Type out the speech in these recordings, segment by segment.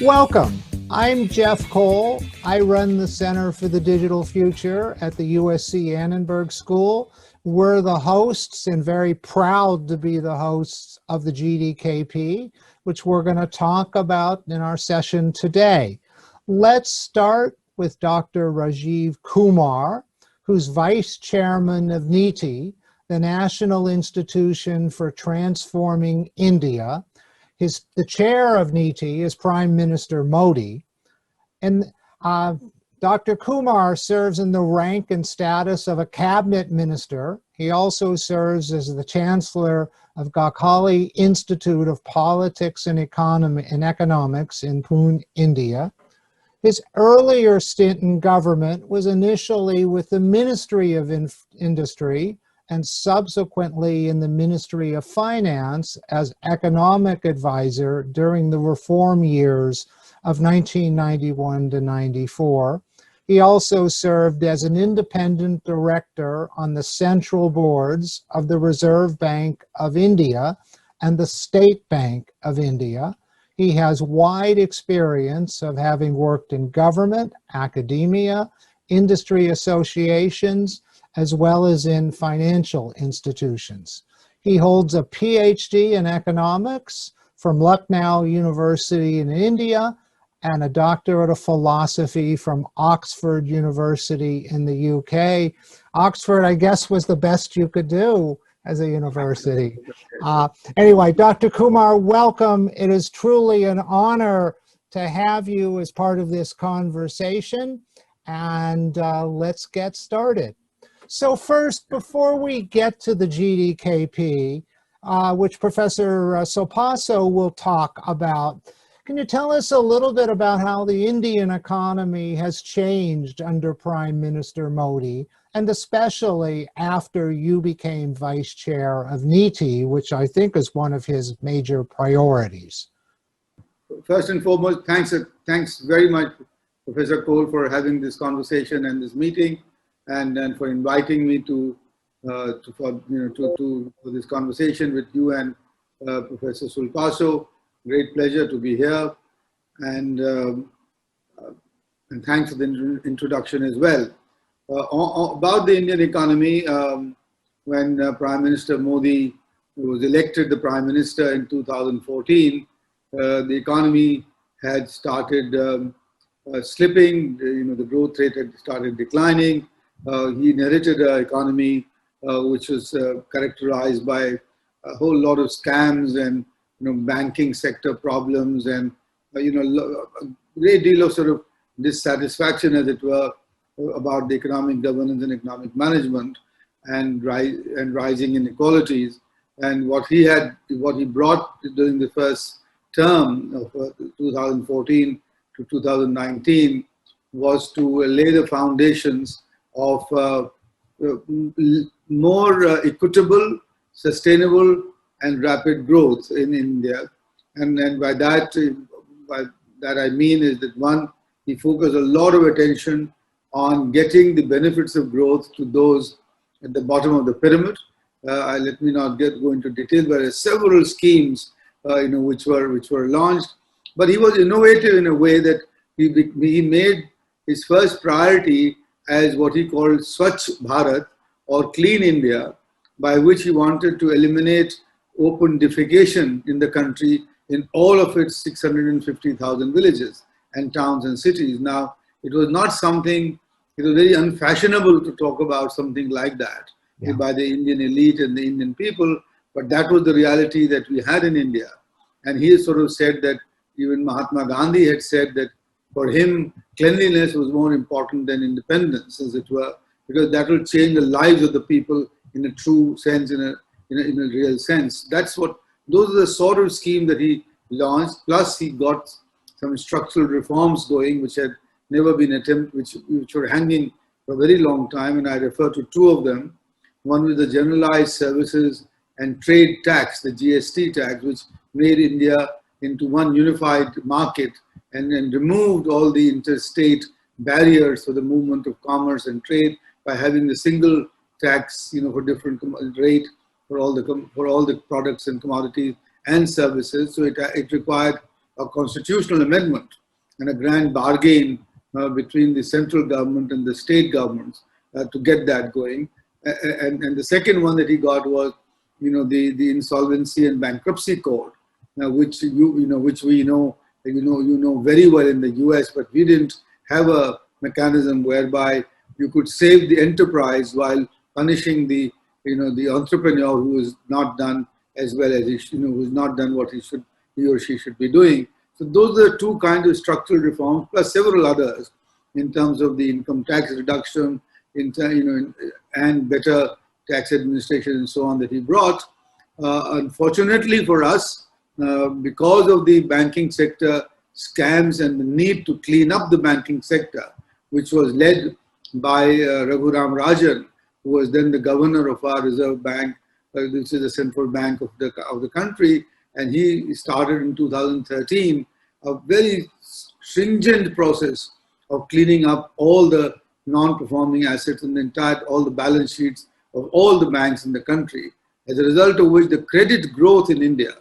Welcome. I'm Jeff Cole. I run the Center for the Digital Future at the USC Annenberg School. We're the hosts and very proud to be the hosts of the GDKP, which we're going to talk about in our session today. Let's start with Dr. Rajiv Kumar, who's Vice Chairman of NITI, the National Institution for Transforming India. The chair of NITI is Prime Minister Modi. And Dr. Kumar serves in the rank and status of a cabinet minister. He also serves as the chancellor of Gakhali Institute of Politics and Economics in Pune, India. His earlier stint in government was initially with the Ministry of Industry and subsequently in the Ministry of Finance as economic advisor during the reform years of 1991 to 94. He also served as an independent director on the central boards of the Reserve Bank of India and the State Bank of India. He has wide experience of having worked in government, academia, industry associations, as well as in financial institutions. He holds a PhD in economics from Lucknow University in India and a doctorate of philosophy from Oxford University in the UK. Oxford, I guess, was the best you could do as a university. Anyway, Dr. Kumar, welcome. It is truly an honor to have you as part of this conversation, and let's get started. So first, before we get to the GDKP, which Professor Sopaso will talk about, can you tell us a little bit about how the Indian economy has changed under Prime Minister Modi, and especially after you became vice chair of NITI, which I think is one of his major priorities? First and foremost, thanks very much, Professor Cole, for having this conversation and this meeting, and for inviting me for this conversation with you and Professor Sulpaso. Great pleasure to be here, and thanks for the introduction as well. About the Indian economy, when Prime Minister Modi was elected the Prime Minister in 2014, the economy had started slipping. The growth rate had started declining. He inherited an economy which was characterized by a whole lot of scams and banking sector problems, and a great deal of sort of dissatisfaction, as it were, about the economic governance and economic management, and rising inequalities. And what he brought during the first term of 2014 to 2019 was to lay the foundations of more equitable, sustainable, and rapid growth in India. And by that I mean is that, one, he focused a lot of attention on getting the benefits of growth to those at the bottom of the pyramid. Let me not go into detail, but there are several schemes which were launched. But he was innovative in a way that he made his first priority as what he called Swachh Bharat, or Clean India, by which he wanted to eliminate open defecation in the country in all of its 650,000 villages and towns and cities. Now, it was not something, it was very unfashionable to talk about something like that by the Indian elite and the Indian people, but that was the reality that we had in India. And he sort of said that, even Mahatma Gandhi had said that for him, cleanliness was more important than independence, as it were, because that will change the lives of the people in a true sense, in a real sense. Those are the sort of scheme that he launched. Plus, he got some structural reforms going, which had never been attempted, which were hanging for a very long time, and I refer to two of them. One was the Generalized Services and Trade Tax, the GST tax, which made India into one unified market and removed all the interstate barriers for the movement of commerce and trade by having the single tax, for different rate for all the products and commodities and services. So it required a constitutional amendment and a grand bargain between the central government and the state governments to get that going. And the second one that he got was, the insolvency and bankruptcy code, which which we know, very well in the U.S., but we didn't have a mechanism whereby you could save the enterprise while punishing the entrepreneur who has not done as well as who's not done what he or she should be doing. So those are two kinds of structural reforms, plus several others in terms of the income tax reduction, and better tax administration and so on that he brought. Unfortunately for us, because of the banking sector scams and the need to clean up the banking sector, which was led by Raghuram Rajan, who was then the governor of our Reserve Bank, this is the central bank of the country, and he started in 2013 a very stringent process of cleaning up all the non-performing assets and all the balance sheets of all the banks in the country, as a result of which the credit growth in India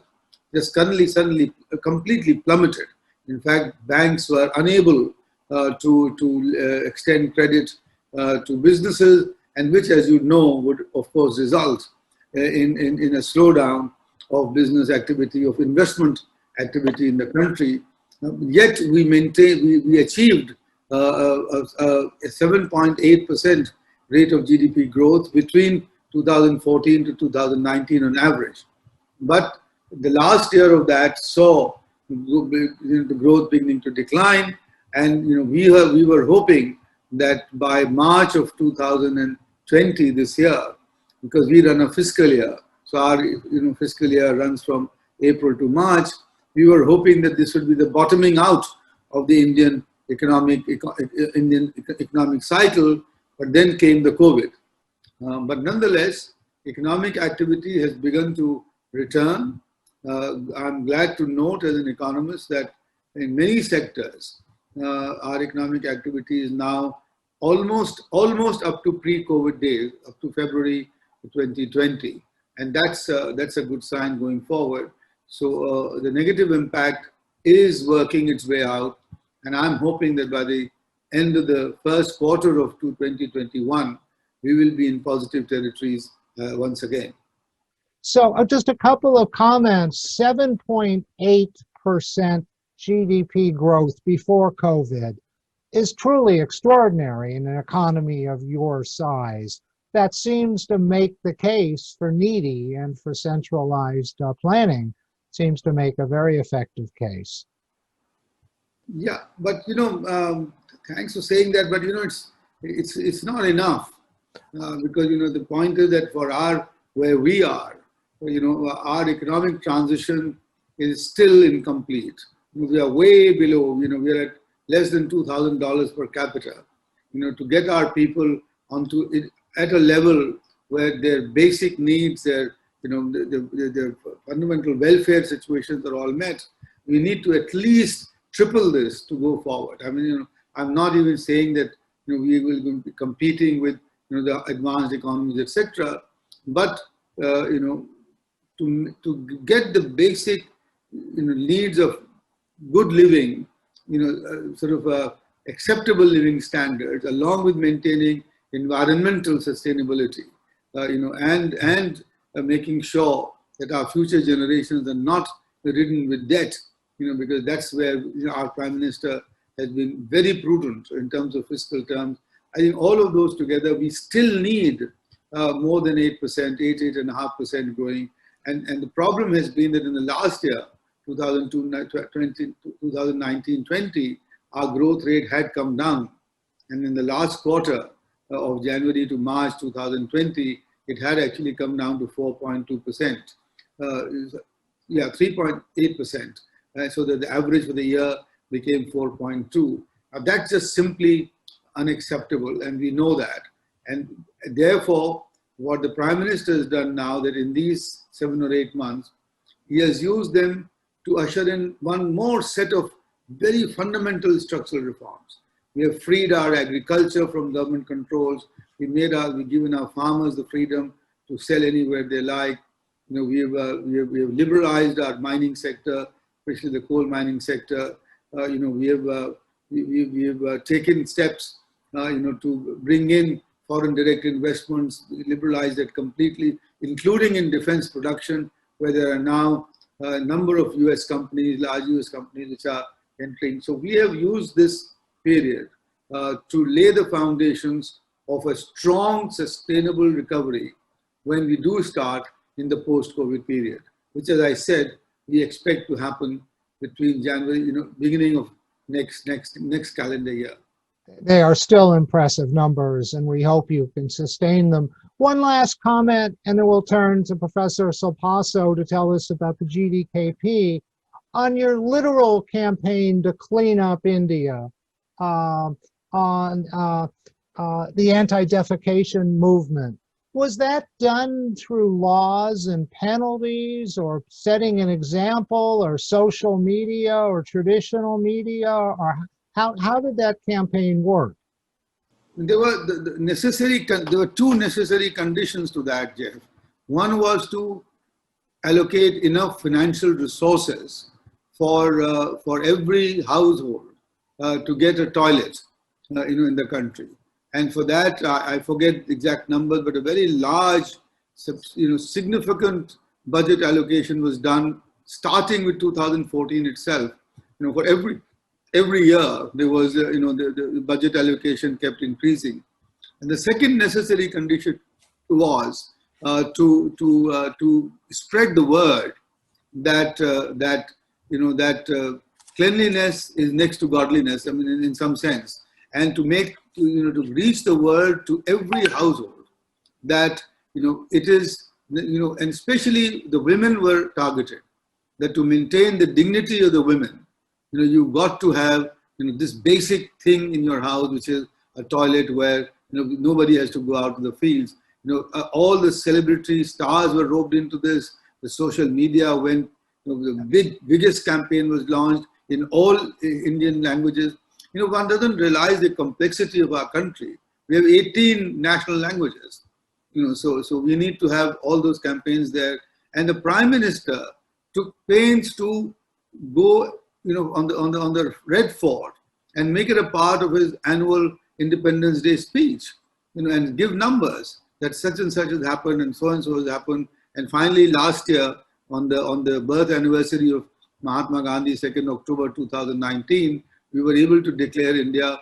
just suddenly completely plummeted. In fact, banks were unable to extend credit to businesses, and which, as you know, would of course result in a slowdown of business activity, of investment activity in the country. Yet we achieved a 7.8% rate of GDP growth between 2014 to 2019 on average. But the last year of that saw the growth beginning to decline, and we were hoping that by March of 2020, this year, because we run a fiscal year, so our fiscal year runs from April to March, we were hoping that this would be the bottoming out of the Indian economic cycle, but then came the COVID. But nonetheless, economic activity has begun to return. I'm glad to note as an economist that in many sectors, our economic activity is now almost up to pre-COVID days, up to February 2020. And that's a good sign going forward. So the negative impact is working its way out. And I'm hoping that by the end of the first quarter of 2021, we will be in positive territories once again. So just a couple of comments. 7.8% GDP growth before COVID is truly extraordinary in an economy of your size. That seems to make the case for needy and for centralized planning. Seems to make a very effective case. Yeah, but thanks for saying that. But it's not enough because the point is that for where we are, our economic transition is still incomplete. We are way below. We are at less than $2,000 per capita. To get our people onto it at a level where their basic needs, their fundamental welfare situations are all met, we need to at least triple this to go forward. I mean, I'm not even saying that we will be competing with the advanced economies, etc. But to get the basic needs of good living, sort of acceptable living standards, along with maintaining environmental sustainability, and making sure that our future generations are not ridden with debt, because that's where our Prime Minister has been very prudent in terms of fiscal terms. I think all of those together, we still need more than 8%, 8.5% growing. And the problem has been that in the last year, 2019-20, our growth rate had come down. And in the last quarter of January to March 2020, it had actually come down to 4.2%. 3.8%. So that the average for the year became 4.2. That's just simply unacceptable, and we know that. And therefore, what the Prime Minister has done now, that in these 7 or 8 months, he has used them to usher in one more set of very fundamental structural reforms. We have freed our agriculture from government controls. We've given our farmers the freedom to sell anywhere they like. We have liberalized our mining sector. especially the coal mining sector. We have taken steps, to bring in foreign direct investments, liberalize that completely, including in defense production, where there are now a number of US companies, large US companies, which are entering. So we have used this period to lay the foundations of a strong, sustainable recovery when we do start in the post-COVID period, which, as I said, we expect to happen between January, beginning of next calendar year. They are still impressive numbers, and we hope you can sustain them. One last comment, and then we'll turn to Professor Silpasso to tell us about the GDKP. On your literal campaign to clean up India, on the anti-defecation movement, was that done through laws and penalties, or setting an example, or social media, or traditional media, or how did that campaign work? There were there were two necessary conditions to that, Jeff. One was to allocate enough financial resources for every household to get a toilet, in the country. And for that, I forget the exact numbers, but a very large, significant budget allocation was done, starting with 2014 itself. For every year, there was, the budget allocation kept increasing. And the second necessary condition was to spread the word that cleanliness is next to godliness. I mean, in some sense, and to make to reach the word to every household that it is, and especially the women were targeted, that to maintain the dignity of the women, you've got to have this basic thing in your house, which is a toilet where nobody has to go out to the fields. All the celebrity stars were roped into this. The social media went. The biggest campaign was launched in all Indian languages. One doesn't realize the complexity of our country. We have 18 national languages. So we need to have all those campaigns there. And the Prime Minister took pains to go, on the Red Fort and make it a part of his annual Independence Day speech, and give numbers that such and such has happened and so has happened. And finally, last year, on the birth anniversary of Mahatma Gandhi, 2nd October 2019, we were able to declare India,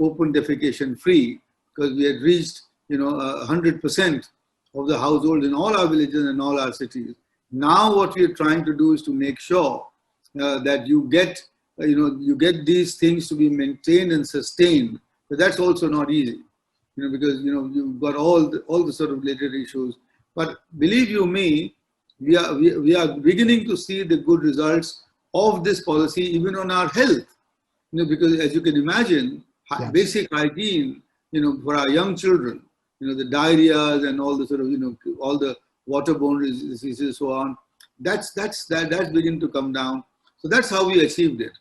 open defecation free, because we had reached, 100% of the households in all our villages and all our cities. Now, what we are trying to do is to make sure that you get these things to be maintained and sustained. But that's also not easy, because you've got all the sort of related issues. But believe you me, we are beginning to see the good results of this policy, even on our health. Because as you can imagine, yes, basic hygiene, for our young children, the diarrheas and all the sort of, all the waterborne diseases, so on. That's beginning to come down. So that's how we achieved it.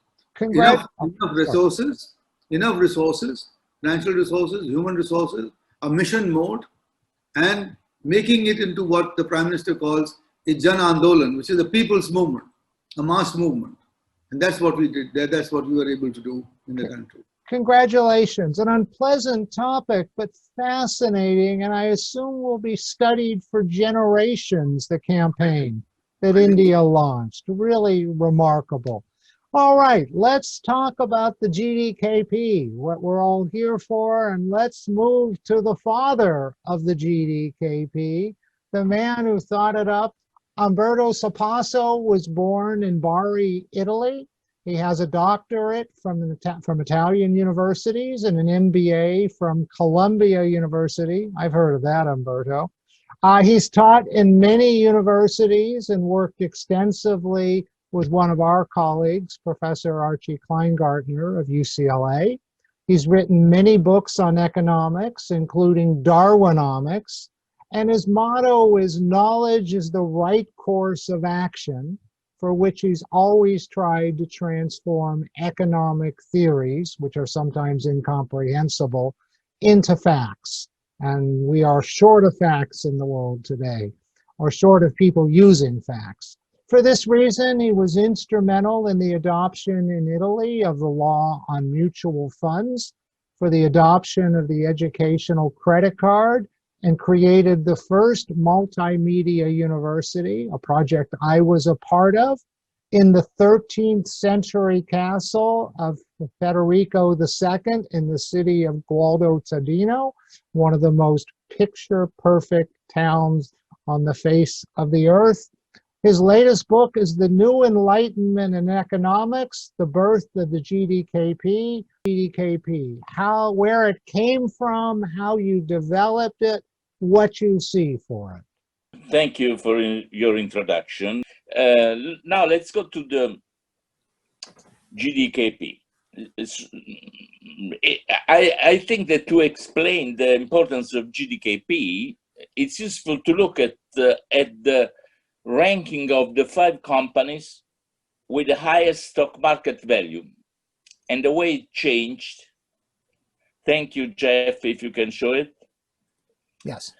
Enough resources, financial resources, human resources, a mission mode, and making it into what the Prime Minister calls a Jan Andolan, which is a people's movement, a mass movement. And that's what we did. That's what we were able to do in the country. Congratulations. An unpleasant topic, but fascinating, and I assume will be studied for generations, the campaign that India launched. Really remarkable. All right, let's talk about the GDKP, what we're all here for, and let's move to the father of the GDKP, the man who thought it up. Umberto Silpasso was born in Bari, Italy. He has a doctorate from Italian universities and an MBA from Columbia University. I've heard of that, Umberto. He's taught in many universities and worked extensively with one of our colleagues, Professor Archie Kleingartner of UCLA. He's written many books on economics, including Darwinomics, and his motto is knowledge is the right course of action, for which he's always tried to transform economic theories, which are sometimes incomprehensible, into facts. And we are short of facts in the world today, or short of people using facts. For this reason, he was instrumental in the adoption in Italy of the law on mutual funds, for the adoption of the educational credit card, and created the first multimedia university, a project I was a part of, in the 13th century castle of Federico II in the city of Gualdo Tadino, one of the most picture-perfect towns on the face of the earth. His latest book is The New Enlightenment in Economics, The Birth of the GDKP, where it came from, how you developed it, what you see for it. Thank you for your introduction. Now let's go to the GDKP. I think that to explain the importance of GDKP, it's useful to look at the ranking of the 5 companies with the highest stock market value and the way it changed. Thank you, Jeff, if you can show it. Yes.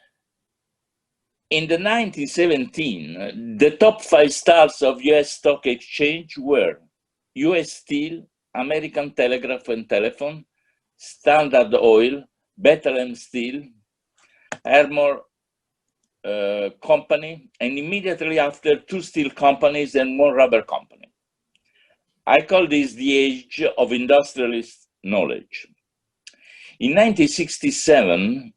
In the 1917, the top 5 stars of US stock exchange were US Steel, American Telegraph and Telephone, Standard Oil, Bethlehem Steel, Armor Company, and immediately after 2 steel companies and 1 rubber company. I call this the age of industrialist knowledge. In 1967,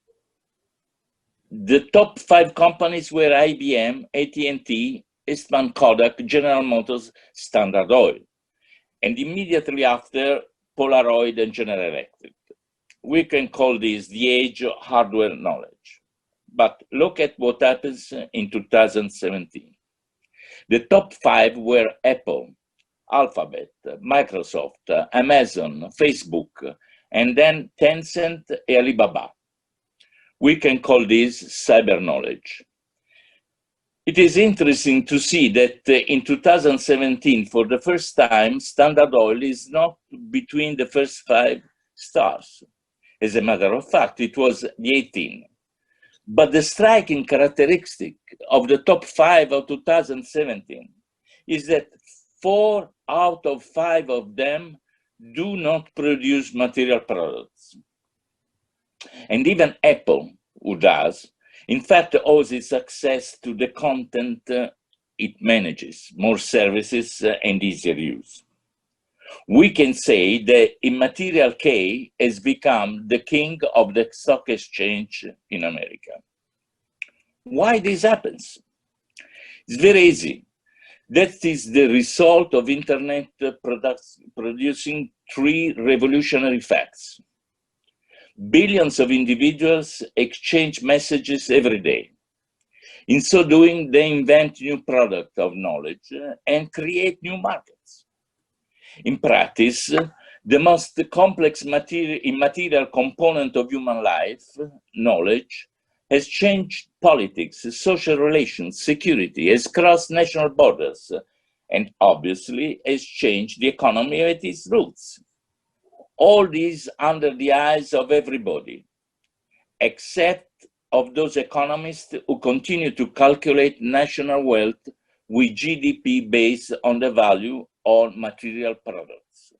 the top 5 companies were IBM, AT&T, Eastman Kodak, General Motors, Standard Oil, and immediately after Polaroid and General Electric. We can call this the age of hardware knowledge. But look at what happens in 2017. The top 5 were Apple, Alphabet, Microsoft, Amazon, Facebook, and then Tencent and Alibaba. We can call this cyber knowledge. It is interesting to see that in 2017, for the first time, Standard Oil is not between the first 5 stars. As a matter of fact, it was the 18. But the striking characteristic of the top 5 of 2017 is that 4 out of 5 of them do not produce material products. And even Apple, who does, in fact, owes its success to the content it manages, more services and easier use. We can say that Immaterial K has become the king of the stock exchange in America. Why this happens? It's very easy. That is the result of internet producing 3 revolutionary facts. Billions of individuals exchange messages every day. In so doing, they invent new products of knowledge and create new markets. In practice, the most complex immaterial component of human life, knowledge, has changed politics, social relations, security, has crossed national borders, and obviously has changed the economy at its roots. All these under the eyes of everybody, except of those economists who continue to calculate national wealth with GDP based on the value of material products.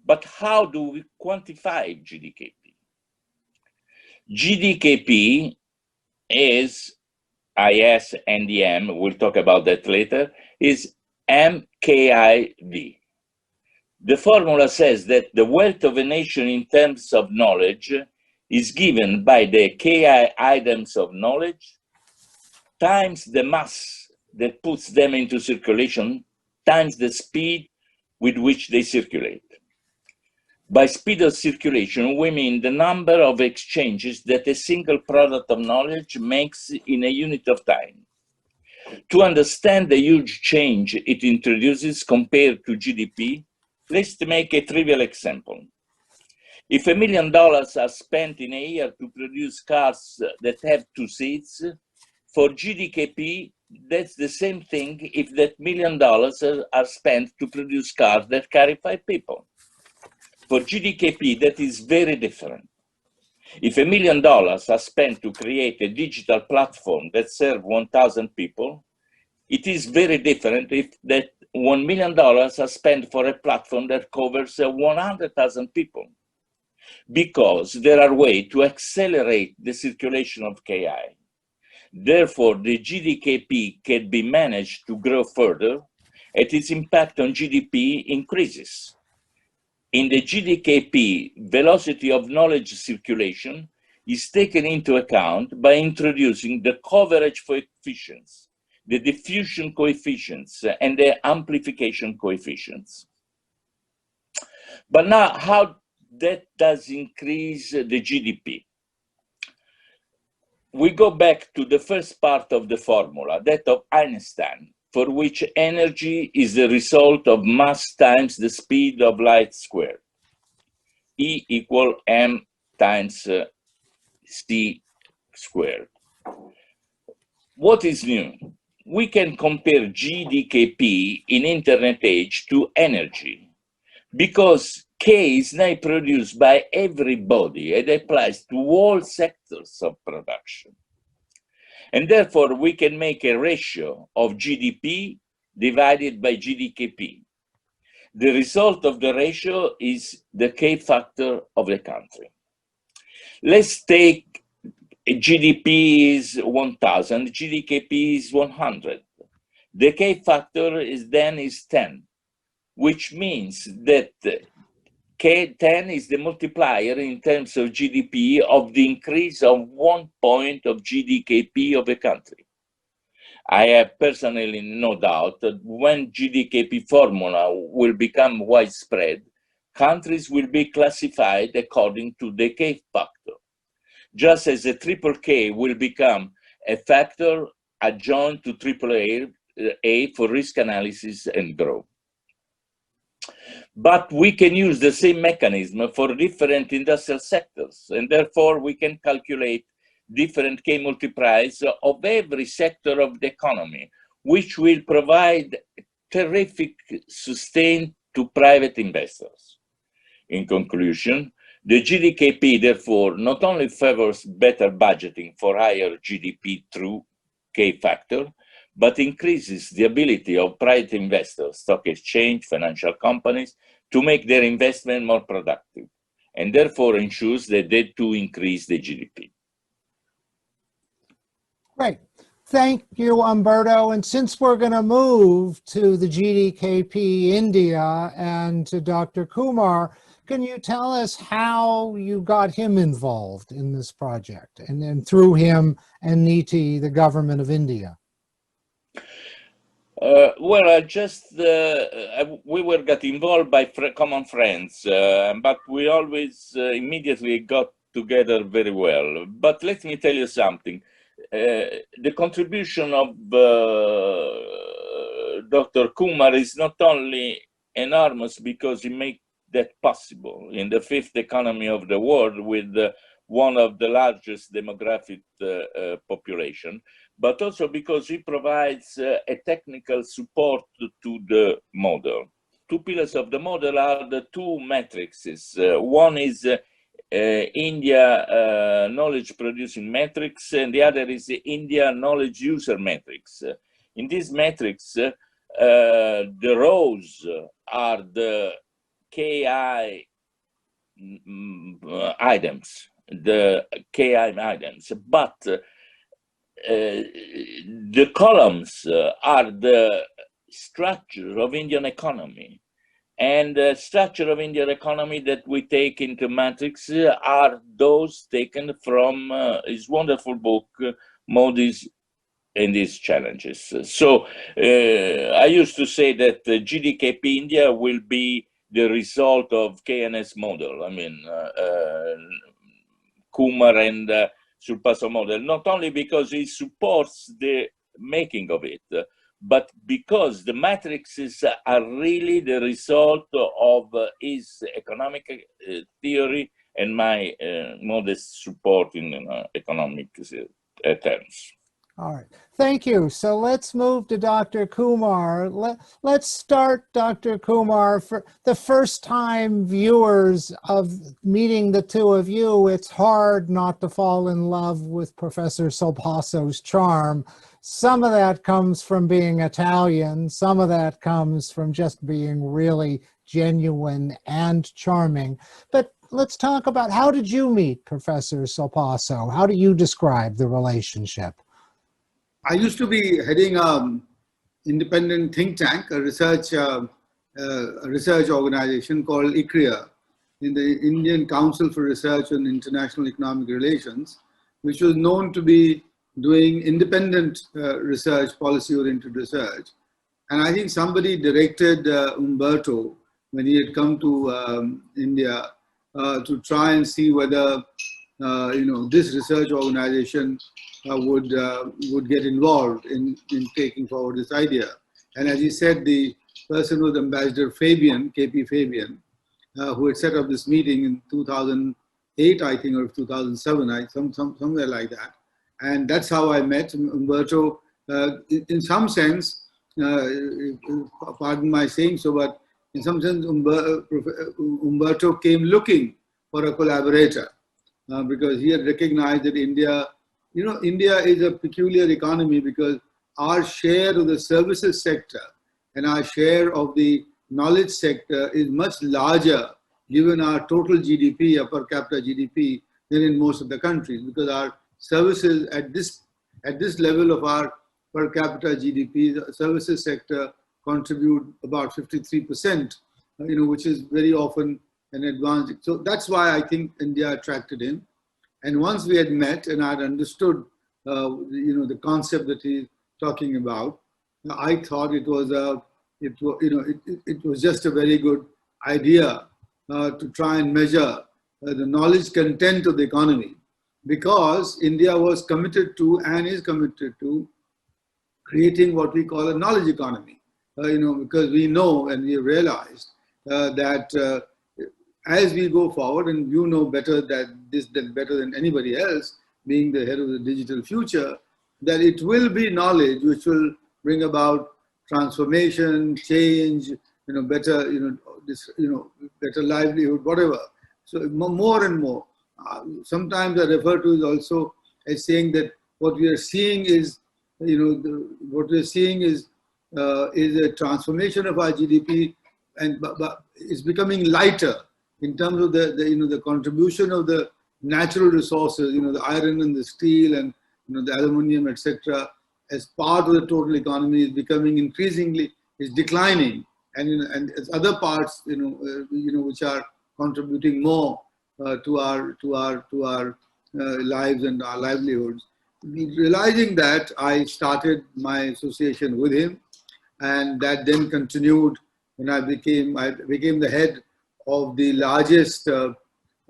But how do we quantify GDKP? GDKP is IS and the M, we'll talk about that later, is MKIV. The formula says that the wealth of a nation in terms of knowledge is given by the KI items of knowledge times the mass that puts them into circulation times the speed with which they circulate. By speed of circulation, we mean the number of exchanges that a single product of knowledge makes in a unit of time. To understand the huge change it introduces compared to GDP, let's make a trivial example. If $1 million are spent in a year to produce cars that have 2 seats, for GDKP, that's the same thing if that $1 million are spent to produce cars that carry 5 people. For GDKP, that is very different. If $1 million are spent to create a digital platform that serves 1,000 people, It is very different if that $1 million are spent for a platform that covers 100,000 people, because there are ways to accelerate the circulation of KI. Therefore, the GDKP can be managed to grow further, and its impact on GDP increases. In the GDKP, velocity of knowledge circulation is taken into account by introducing the coverage coefficients, the diffusion coefficients, and the amplification coefficients. But now, how that does increase the GDP? We go back to the first part of the formula, that of Einstein, for which energy is the result of mass times the speed of light squared. E equal m times c squared. What is new? We can compare GDKP in internet age to energy, because K is now produced by everybody and applies to all sectors of production. And therefore, we can make a ratio of GDP divided by GDKP. The result of the ratio is the K factor of the country. Let's take GDP is 1,000, GDKP is 100. The K factor is 10, which means that K10 is the multiplier in terms of GDP of the increase of 1 point of GDKP of a country. I have personally no doubt that when GDKP formula will become widespread, countries will be classified according to the K factor, just as a triple K will become a factor adjoined to triple A for risk analysis and growth. But we can use the same mechanism for different industrial sectors, and therefore we can calculate different K multipliers of every sector of the economy, which will provide terrific sustain to private investors. In conclusion, the GDKP, therefore, not only favors better budgeting for higher GDP through K factor, but increases the ability of private investors, stock exchange, financial companies, to make their investment more productive, and therefore ensures that they too increase the GDP. Great. Thank you, Umberto. And since we're going to move to the GDKP India and to Dr. Kumar, can you tell us how you got him involved in this project, and then through him and NITI, the government of India? Well, we were got involved by common friends, but we always immediately got together very well. But let me tell you something. The contribution of Dr. Kumar is not only enormous because he made that possible in the fifth economy of the world with one of the largest demographic population, but also because he provides a technical support to the model. Two pillars of the model are the two matrices. One is India knowledge producing matrix, and the other is the India knowledge user matrix. In this matrix, the rows are the KI items, but the columns are the structure of Indian economy. And the structure of Indian economy that we take into matrix are those taken from his wonderful book, Modi's and His Challenges. So I used to say that GDKP India will be the result of KNS model. I mean, Kumar and Surpasso model, not only because he supports the making of it, but because the matrices are really the result of his economic theory and my modest support in economic terms. All right. Thank you. So let's move to Dr. Kumar. Let's start, Dr. Kumar, for the first time viewers of meeting the two of you. It's hard not to fall in love with Professor Solpaso's charm. Some of that comes from being Italian. Some of that comes from just being really genuine and charming. But let's talk about, how did you meet Professor Solpaso? How do you describe the relationship? I used to be heading an independent think tank, a research organization called ICRIA, in the Indian Council for Research on International Economic Relations, which was known to be doing independent research, policy-oriented research. And I think somebody directed Umberto, when he had come to India, to try and see whether this research organization would get involved in taking forward this idea. And as he said, the person was Ambassador Fabian, KP Fabian, who had set up this meeting in 2008, I think, or 2007, somewhere like that. And that's how I met Umberto. In some sense, pardon my saying so, but in some sense, Umberto came looking for a collaborator because he had recognized that India is a peculiar economy because our share of the services sector and our share of the knowledge sector is much larger given our total GDP, per capita GDP, than in most of the countries, because our services at this level of our per capita GDP, the services sector contribute about 53%, which is very often an advantage. So that's why I think India attracted him. And once we had met and I had understood, the concept that he's talking about, I thought it was just a very good idea to try and measure the knowledge content of the economy, because India was committed to and is committed to creating what we call a knowledge economy. Because we know and we realized that as we go forward, and you know better better than anybody else, being the head of the digital future, that it will be knowledge which will bring about transformation, change, better, better livelihood, whatever. So more and more. Sometimes I refer to it also as saying that what we are seeing is, what we are seeing is a transformation of our GDP, but it's becoming lighter in terms of the contribution of the natural resources, the iron and the steel and the aluminum, etc., as part of the total economy is becoming increasingly, is declining, and as other parts, which are contributing more to our lives and our livelihoods. Realizing that, I started my association with him, and that then continued when I became the head of the largest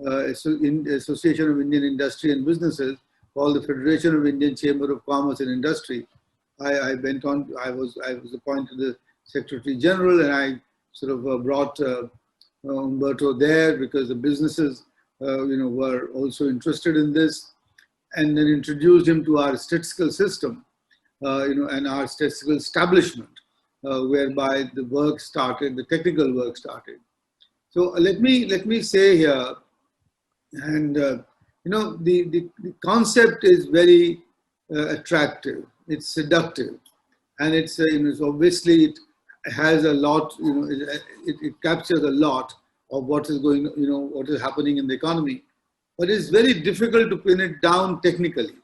Association of Indian Industry and Businesses, called the Federation of Indian Chamber of Commerce and Industry. I went on. I was appointed the Secretary General, and I sort of brought Umberto there because the businesses, were also interested in this, and then introduced him to our statistical system, and our statistical establishment, whereby the work started, the technical work started. So let me say here, and the concept is very attractive. It's seductive, and it's obviously it has a lot. It captures a lot of what is going, what is happening in the economy, but it's very difficult to pin it down technically,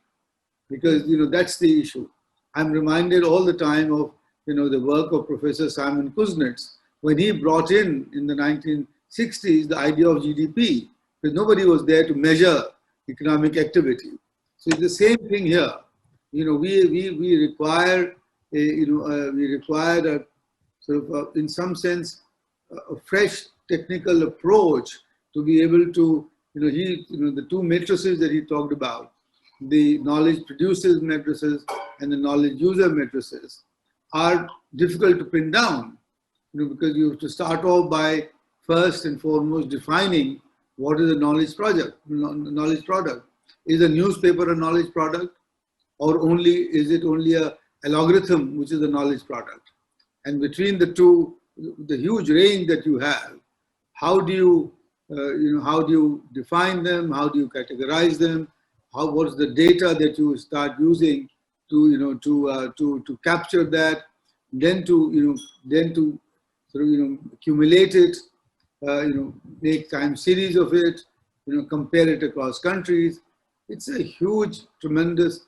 because that's the issue. I'm reminded all the time of the work of Professor Simon Kuznets when he brought in the 1960s the idea of GDP, because nobody was there to measure economic activity. So it's the same thing here. We require a sort of in some sense a fresh technical approach to be able to the two matrices that he talked about, the knowledge producers matrices and the knowledge user matrices, are difficult to pin down, because you have to start off by first and foremost defining what is a knowledge product. Is a newspaper a knowledge product? or is it only a algorithm, which is a knowledge product? And between the two, the huge range that you have, how do you define them? How do you categorize them? What is the data that you start using to capture that? Then to sort of accumulate it, make time series of it, compare it across countries. It's a huge, tremendous,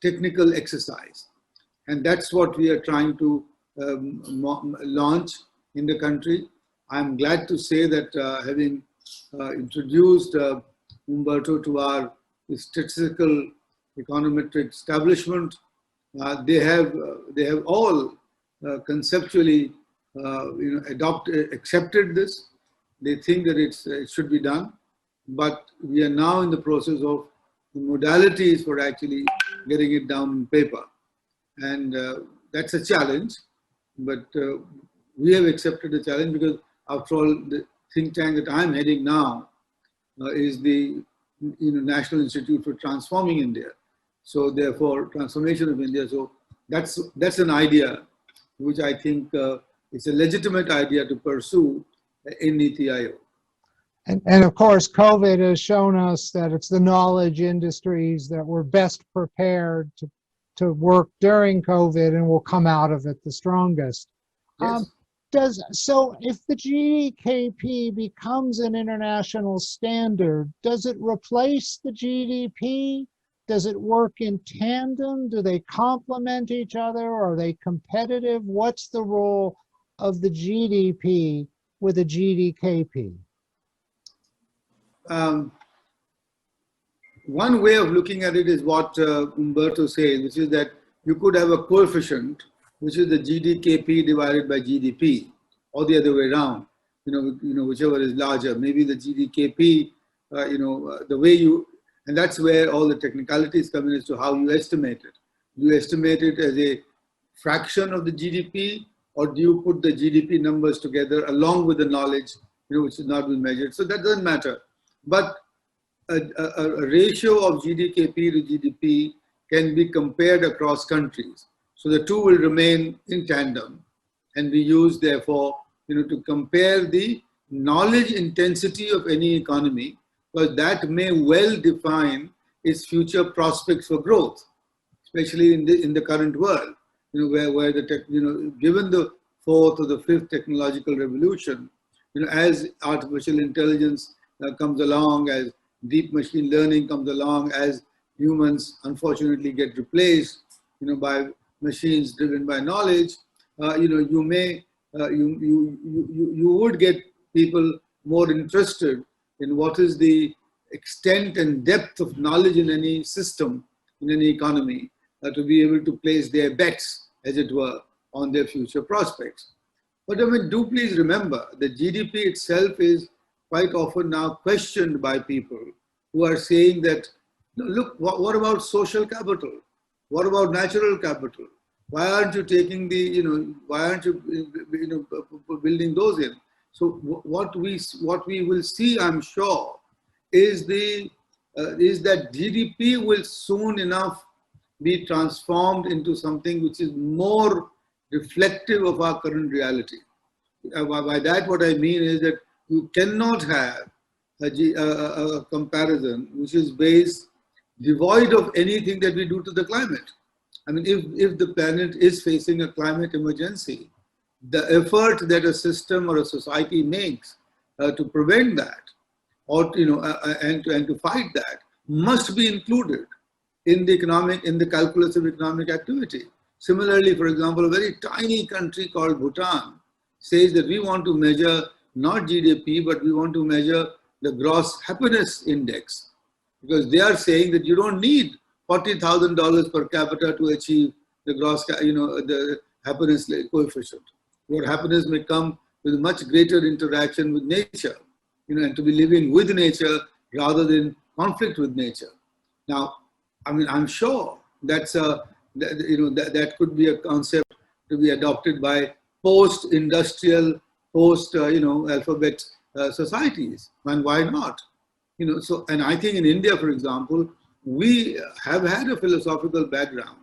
technical exercise, and that's what we are trying to launch in the country. I'm glad to say that having introduced Umberto to our statistical econometric establishment, they have all conceptually accepted this. They think that it should be done, but we are now in the process of the modalities for actually getting it down on paper, and that's a challenge. But we have accepted the challenge because, after all, the think tank that I'm heading now is the National Institute for Transforming India. So therefore, transformation of India. So that's an idea which I think is a legitimate idea to pursue in Niti Aayog. And of course, COVID has shown us that it's the knowledge industries that were best prepared to work during COVID and will come out of it the strongest. Yes. So if the GDKP becomes an international standard, does it replace the GDP? Does it work in tandem? Do they complement each other? Are they competitive? What's the role of the GDP with the GDKP? One way of looking at it is what Umberto says, which is that you could have a coefficient, which is the GDKP divided by GDP, or the other way around. Whichever is larger. Maybe the GDKP, the way you, and that's where all the technicalities come in as to how you estimate it. Do you estimate it as a fraction of the GDP, or do you put the GDP numbers together along with the knowledge, which is not been measured? So that doesn't matter. But a ratio of GDKP to GDP can be compared across countries. So the two will remain in tandem, and we use, therefore, to compare the knowledge intensity of any economy, because that may well define its future prospects for growth, especially in the current world, where given the fourth or the fifth technological revolution, as artificial intelligence comes along, as deep machine learning comes along, as humans unfortunately get replaced, by machines driven by knowledge, you would get people more interested in what is the extent and depth of knowledge in any system, in any economy, to be able to place their bets, as it were, on their future prospects. But do please remember that GDP itself is quite often now questioned by people who are saying that, look, what about social capital? What about natural capital? Why aren't you taking why aren't you, building those in? So what we will see, I'm sure, is that GDP will soon enough be transformed into something which is more reflective of our current reality. By that, what I mean is that you cannot have a comparison which is based devoid of anything that we do to the climate. I mean, if the planet is facing a climate emergency, the effort that a system or a society makes to prevent that, or and to fight that, must be included in the calculus of economic activity. Similarly, for example, a very tiny country called Bhutan says that we want to measure not GDP, but we want to measure the gross happiness index, because they are saying that you don't need $40,000 per capita to achieve the gross, the happiness coefficient. Your happiness may come with much greater interaction with nature, and to be living with nature rather than conflict with nature. Now, I mean, I'm sure that could be a concept to be adopted by post-industrial, post-alphabet societies, and why not? So, and I think in India, for example, we have had a philosophical background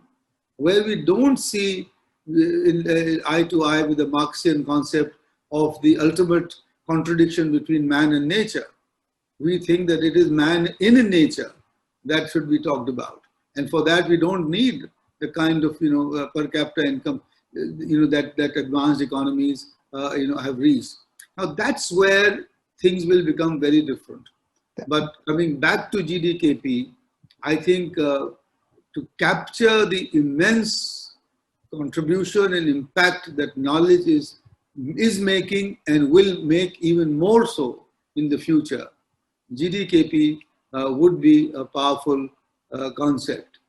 where we don't see eye to eye with the Marxian concept of the ultimate contradiction between man and nature. We think that it is man in nature that should be talked about. And for that, we don't need the kind of, per capita income, that advanced economies, have reached. Now, that's where things will become very different. But coming back to GDKP, I think to capture the immense contribution and impact that knowledge is making and will make even more so in the future, GDKP would be a powerful concept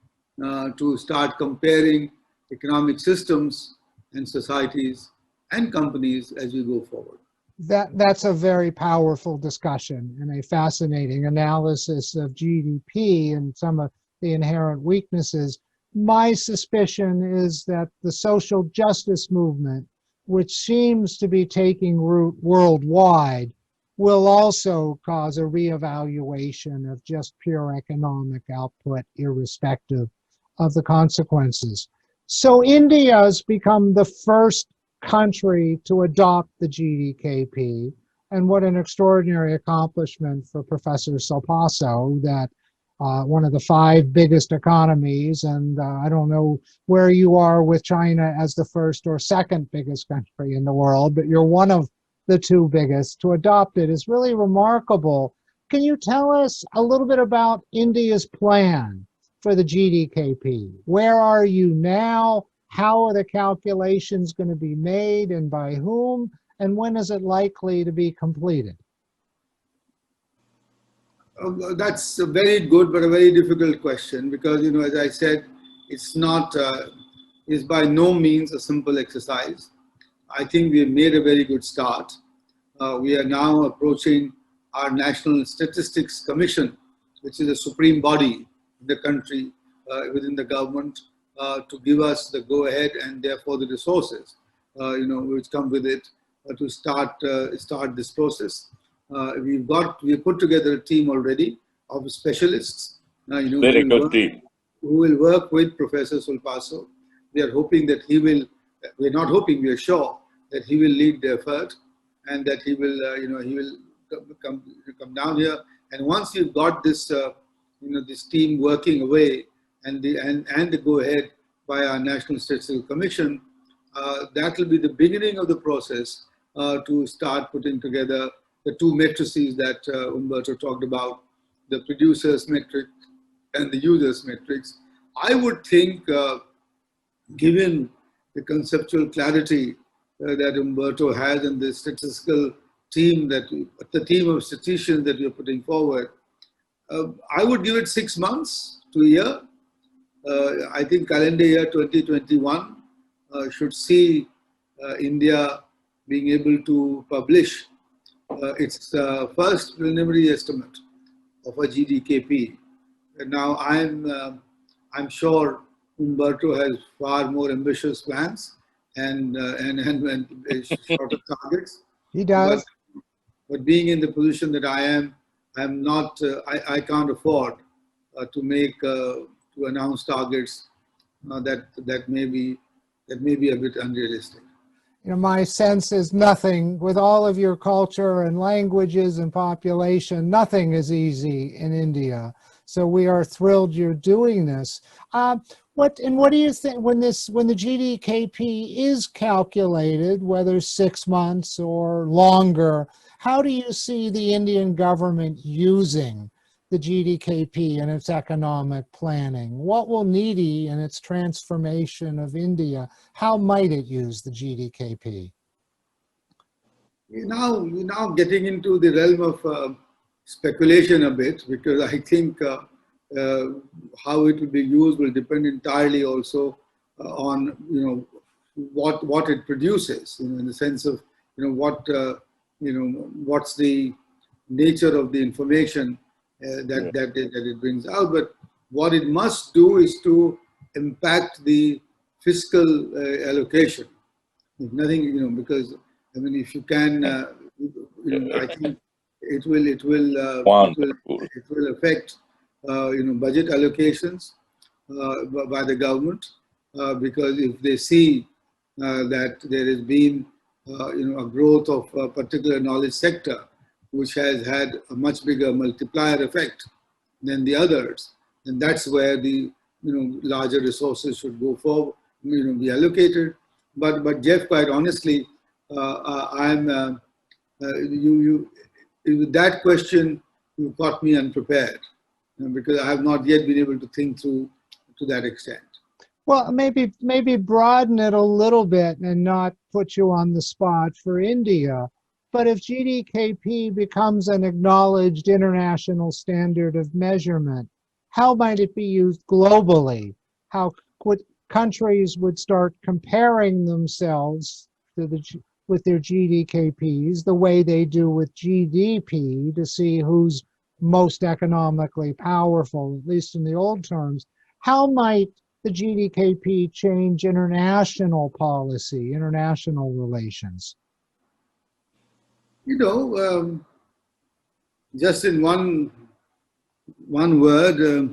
to start comparing economic systems and societies and companies as we go forward. That's a very powerful discussion and a fascinating analysis of GDP and some of the inherent weaknesses. My suspicion is that the social justice movement, which seems to be taking root worldwide, will also cause a reevaluation of just pure economic output, irrespective of the consequences. So India has become the first country to adopt the GDKP, and what an extraordinary accomplishment for Professor Salpaso, that one of the 5 biggest economies, and I don't know where you are with China as the first or second biggest country in the world, but you're one of the 2 biggest to adopt it is really remarkable. Can you tell us a little bit about India's plan for the GDKP? Where are you now? How are the calculations going to be made and by whom? And when is it likely to be completed? That's a very good but a very difficult question because, as I said, it's not, is by no means a simple exercise. I think we have made a very good start. We are now approaching our National Statistics Commission, which is a supreme body in the country, within the government, to give us the go-ahead and therefore the resources, which come with it to start this process. We've put together a team already of specialists, very good team, who will work with Professor Salpaso. We are hoping that we're not hoping, we are sure that he will lead the effort and that he will, he will come down here. And once you've got this, this team working away and the go-ahead by our National Statistical Commission, that will be the beginning of the process to start putting together the 2 matrices that Umberto talked about, the producers metric and the users matrix. I would think, given the conceptual clarity that Umberto has and the statistical team the team of statisticians that we are putting forward, I would give it 6 months to a year. I think calendar year 2021 should see India being able to publish its first preliminary estimate of a GDKP. Now I'm sure Umberto has far more ambitious plans and shorter targets. He does. But being in the position that I am, I'm not. I can't afford to announce targets that may be a bit unrealistic. My sense is nothing, with all of your culture and languages and population, nothing is easy in India. So we are thrilled you're doing this. What do you think when the GDKP is calculated, whether 6 months or longer, how do you see the Indian government using the GDKP and its economic planning? What will NITI and its transformation of India, how might it use the GDKP? We're now getting into the realm of speculation a bit, because I think how it will be used will depend entirely also on what it produces, in the sense of what's the nature of the information that it brings out. But what it must do is to impact the fiscal allocation. If nothing, because I mean, if you can, I think it will affect budget allocations by the government, because if they see that there has been a growth of a particular knowledge sector which has had a much bigger multiplier effect than the others, and that's where the larger resources should go for, be allocated. But Jeff, quite honestly, I'm with that question, you caught me unprepared, because I have not yet been able to think through to that extent. Well, maybe broaden it a little bit and not put you on the spot for India. But if GDKP becomes an acknowledged international standard of measurement, how might it be used globally? How countries would start comparing themselves with their GDKPs the way they do with GDP to see who's most economically powerful, at least in the old terms. How might the GDKP change international policy, international relations? Just in one word,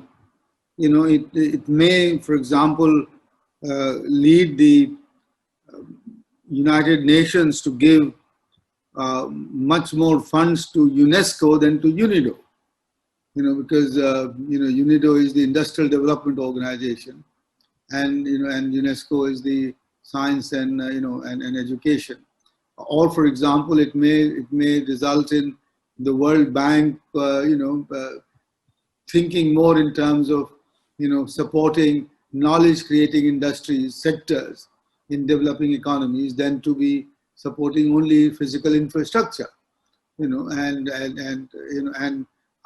it may, for example, lead the United Nations to give much more funds to UNESCO than to UNIDO. Because UNIDO is the Industrial Development Organization, and and UNESCO is the science and and education. Or, for example, it may result in the World Bank, thinking more in terms of supporting knowledge-creating industries sectors in developing economies than to be supporting only physical infrastructure, and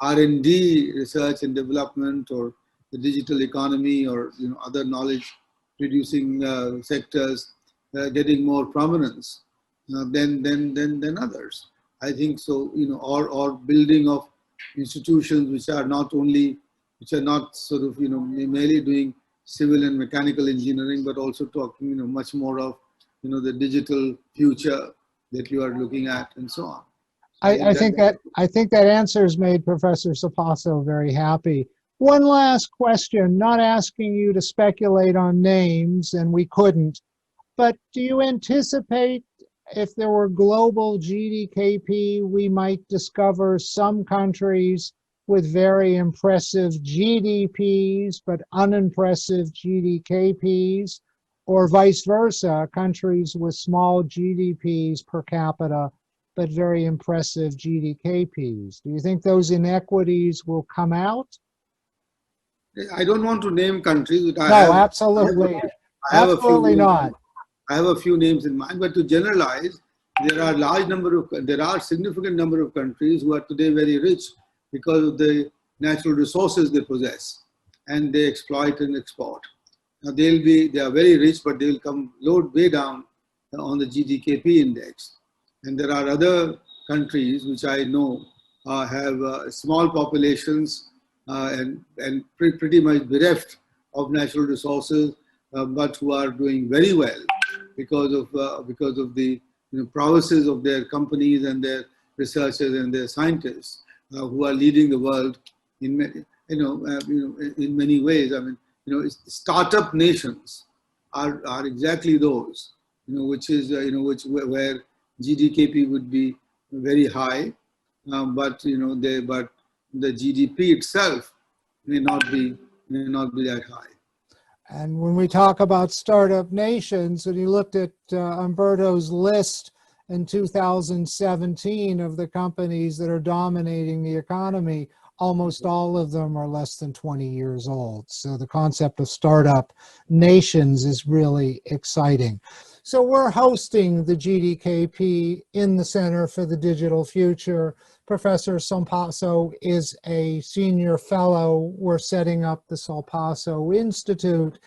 R&D, research and development, or the digital economy, or other knowledge-producing sectors getting more prominence than others. I think so. Or building of institutions which are not sort of merely doing civil and mechanical engineering, but also talking much more of the digital future that you are looking at, and so on. I think that answers made Professor Sapasso very happy. One last question, not asking you to speculate on names, and we couldn't, but do you anticipate if there were global GDKP, we might discover some countries with very impressive GDPs, but unimpressive GDKPs, or vice versa, countries with small GDPs per capita, but very impressive GDKPs? Do you think those inequities will come out? I don't want to name countries. But absolutely. Absolutely not. I have a few names in mind, but to generalize, there are significant number of countries who are today very rich because of the natural resources they possess, and they exploit and export. Now they are very rich, but they will come way down on the GDKP index. And there are other countries which I know have small populations and pretty much bereft of natural resources, but who are doing very well because of the prowesses of their companies and their researchers and their scientists who are leading the world in many ways. I mean, startup nations are exactly those, which is where GDKP would be very high, but the GDP itself may not be that high. And when we talk about startup nations, when you looked at Umberto's list in 2017 of the companies that are dominating the economy, almost all of them are less than 20 years old. So the concept of startup nations is really exciting. So we're hosting the GDKP in the Center for the Digital Future. Professor Sapasso is a senior fellow. We're setting up the Sapasso Institute.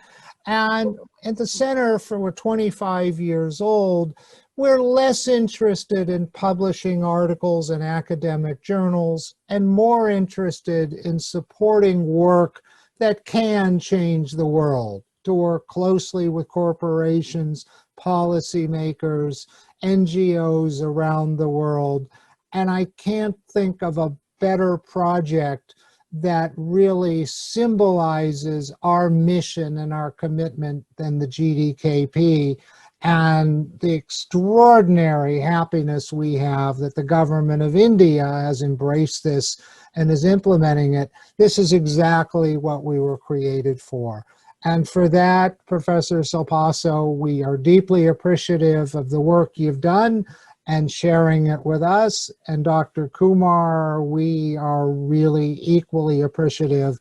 And at the center, we're 25 years old, we're less interested in publishing articles in academic journals and more interested in supporting work that can change the world, to work closely with corporations, policymakers, NGOs around the world. And I can't think of a better project that really symbolizes our mission and our commitment than the GDKP, and the extraordinary happiness we have that the government of India has embraced this and is implementing it. This is exactly what we were created for. And for that, Professor Silpasso, we are deeply appreciative of the work you've done and sharing it with us. And Dr. Kumar, we are really equally appreciative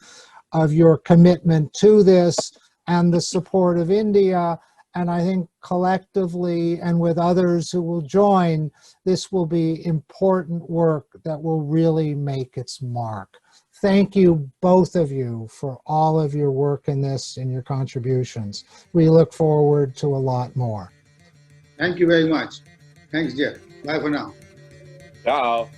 of your commitment to this and the support of India. And I think collectively and with others who will join, this will be important work that will really make its mark. Thank you, both of you, for all of your work in this and your contributions. We look forward to a lot more. Thank you very much. Thanks, Jeff. Bye for now. Ciao.